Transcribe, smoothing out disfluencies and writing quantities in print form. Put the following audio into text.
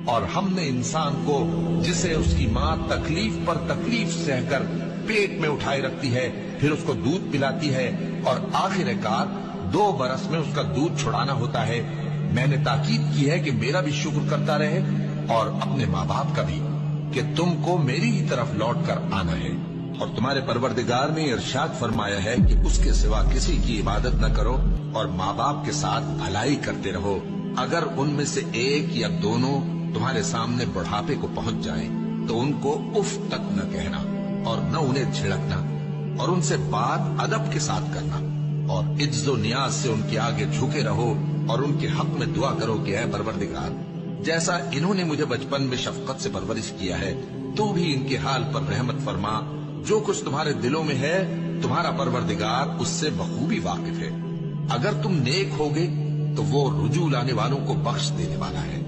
और हमने इंसान को, जिसे उसकी माँ तकलीफ पर तकलीफ सहकर पेट में उठाए रखती है, फिर उसको दूध पिलाती है और आखिरकार 2 बरस में उसका दूध छुड़ाना होता है, मैंने ताकीद की है कि मेरा भी शुक्र करता रहे और अपने माँ बाप का भी, कि तुमको मेरी ही तरफ लौट कर आना है। और तुम्हारे परवरदिगार ने इरशाद फरमाया है कि उसके सिवा किसी की इबादत न करो और माँ बाप के साथ भलाई करते रहो। अगर उनमें से एक या दोनों तुम्हारे सामने बुढ़ापे को पहुंच जाएं, तो उनको उफ तक न कहना और न उन्हें झिड़कना और उनसे बात अदब के साथ करना और इज्जो नियाज से उनके आगे झुके रहो और उनके हक में दुआ करो कि ऐ परवरदिगार, जैसा इन्होंने मुझे बचपन में शफकत से परवरिश किया है, तू भी इनके हाल पर रहमत फरमा। जो कुछ तुम्हारे दिलों में है, तुम्हारा परवरदिगार उससे बखूबी वाकिफ है। अगर तुम नेक होगे तो वो रुजू लाने वालों को बख्श देने वाला है।